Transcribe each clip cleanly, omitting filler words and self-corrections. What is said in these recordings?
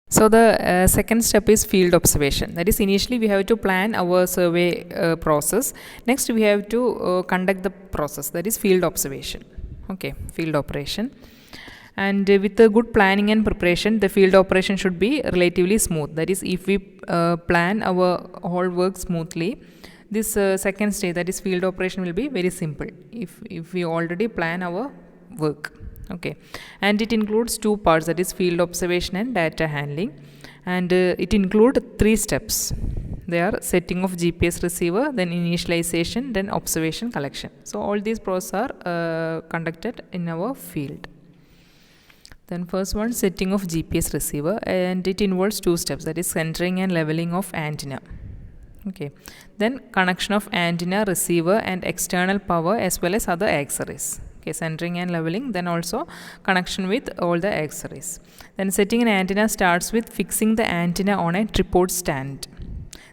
So the second step is field observation. That is, initially we have to plan our survey process. Next we have to conduct the process, that is field observation. Okay, field operation. And with a good planning and preparation, the field operation should be relatively smooth. That is, if we plan our whole work smoothly, this second stage, that is field operation, will be very simple if we already plan our work. Okay, and it includes two parts, that is field observation and data handling, and it includes three steps. They are setting of GPS receiver, then initialization, then observation collection. So all these processes are conducted in our field. Then first one, setting of GPS receiver, and it involves two steps, that is centering and leveling of antenna. Okay, then connection of antenna, receiver and external power as well as other accessories. Okay, centering and leveling, then also connection with all the accessories. Then setting an antenna starts with fixing the antenna on a tripod stand.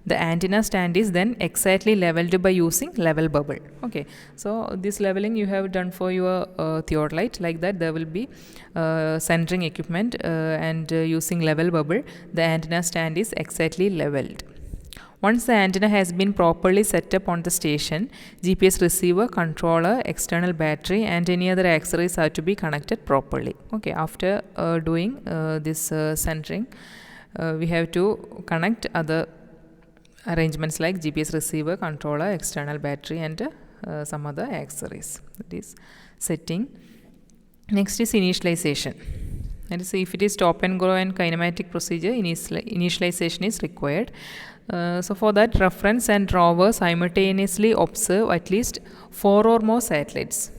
The antenna stand is then exactly leveled by using level bubble. Okay, so this leveling you have done for your theodolite. Like that, there will be centering equipment and using level bubble, the antenna stand is exactly leveled. Once the antenna has been properly set up on the station, GPS receiver, controller, external battery and any other accessories are to be connected properly. Okay, after doing this centering, we have to connect other arrangements like GPS receiver, controller, external battery and some other accessories. That is setting. Next is initialization. That is, if it is stop and go and kinematic procedure, initialization is required. So for that, reference and rover simultaneously observe at least 4 or more satellites.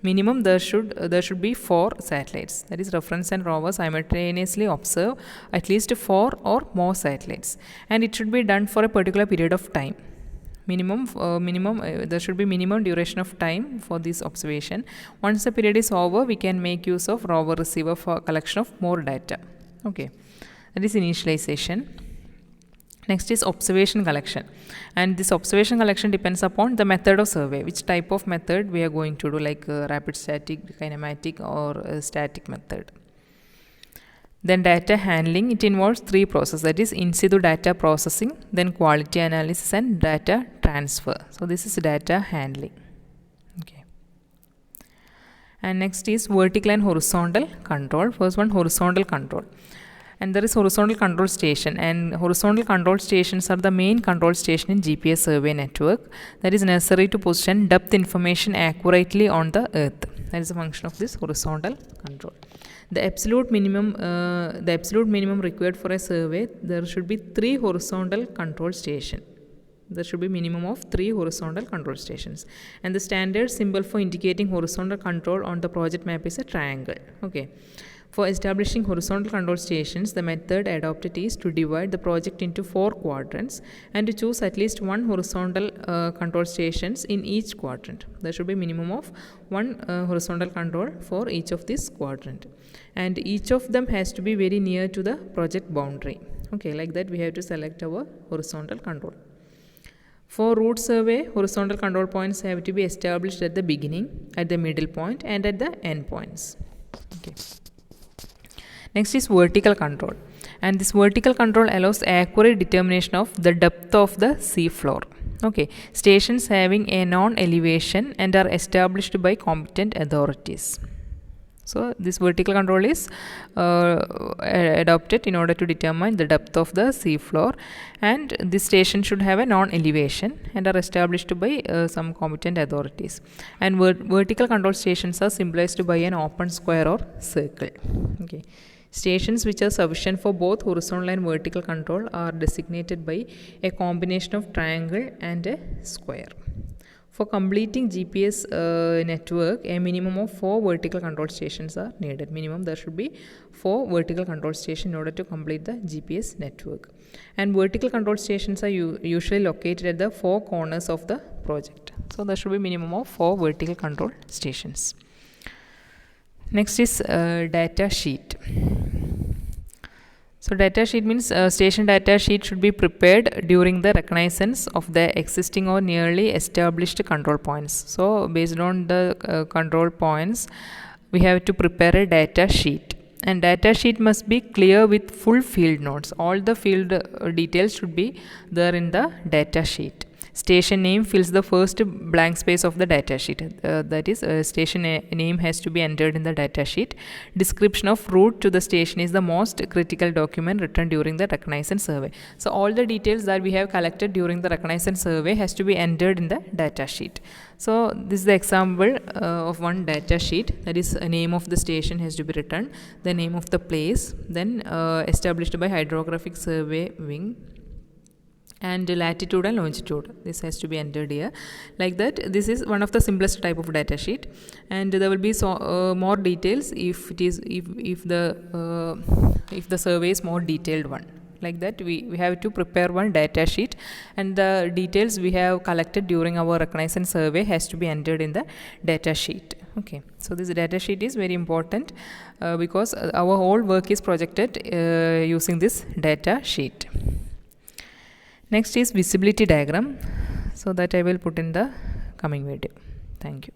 Minimum there should be 4 satellites. That is, reference and rover simultaneously observe at least 4 or more satellites, and it should be done for a particular period of time. There should be minimum duration of time for this observation. Once the period is over, we can make use of rover receiver for collection of more data. Okay, that is initialization. Next is observation collection, and this observation collection depends upon the method of survey, which type of method we are going to do, like rapid static, kinematic or static method. Then data handling, it involves 3 processes, that is in situ data processing, then quality analysis and data transfer. So this is data handling. Okay. And next is vertical and horizontal control. First one, horizontal control. And there is horizontal control station, and horizontal control stations are the main control station in GPS survey network that is necessary to position depth information accurately on the earth. That is the function of this horizontal control. The absolute minimum required for a survey, there should be 3 horizontal control stations. There should be minimum of 3 horizontal control stations, and the standard symbol for indicating horizontal control on the project map is a triangle. Okay. For establishing horizontal control stations, the method adopted is to divide the project into 4 quadrants and to choose at least 1 horizontal control stations in each quadrant. There should be minimum of 1 horizontal control for each of this quadrant, and each of them has to be very near to the project boundary. Okay, like that we have to select our horizontal control. For route survey, horizontal control points have to be established at the beginning, at the middle point and at the end points. Okay. Next is vertical control, and this vertical control allows accurate determination of the depth of the sea floor. Okay, stations having a known elevation and are established by competent authorities. So this vertical control is adopted in order to determine the depth of the sea floor, and this station should have a known elevation and are established by some competent authorities. And vertical control stations are symbolized by an open square or circle. Okay. Stations which are sufficient for both horizontal and vertical control are designated by a combination of triangle and a square. For completing GPS network, a minimum of 4 vertical control stations are needed. Minimum there should be 4 vertical control stations in order to complete the GPS network. And vertical control stations are usually located at the 4 corners of the project. So there should be minimum of 4 vertical control stations. Next is data sheet. So data sheet means station data sheet should be prepared during the reconnaissance of the existing or nearly established control points. So based on the control points, we have to prepare a data sheet. and data sheet must be clear with full field notes. All the field details should be there in the data sheet. Station name fills the first blank space of the data sheet. That is, station name has to be entered in the data sheet. Description of route to the station is the most critical document written during the reconnaissance survey. So all the details that we have collected during the reconnaissance survey has to be entered in the data sheet. So this is the example of one data sheet. That is, a name of the station has to be written, the name of the place, then established by hydrographic survey wing, and latitude and longitude. This has to be entered here. Like that, this is one of the simplest type of data sheet, and there will be more details if it is if the survey is more detailed one. Like that, we have to prepare one data sheet, and the details we have collected during our reconnaissance survey has to be entered in the data sheet. Okay, so this data sheet is very important because our whole work is projected using this data sheet. Next is visibility diagram, so that I will put in the coming video. Thank you.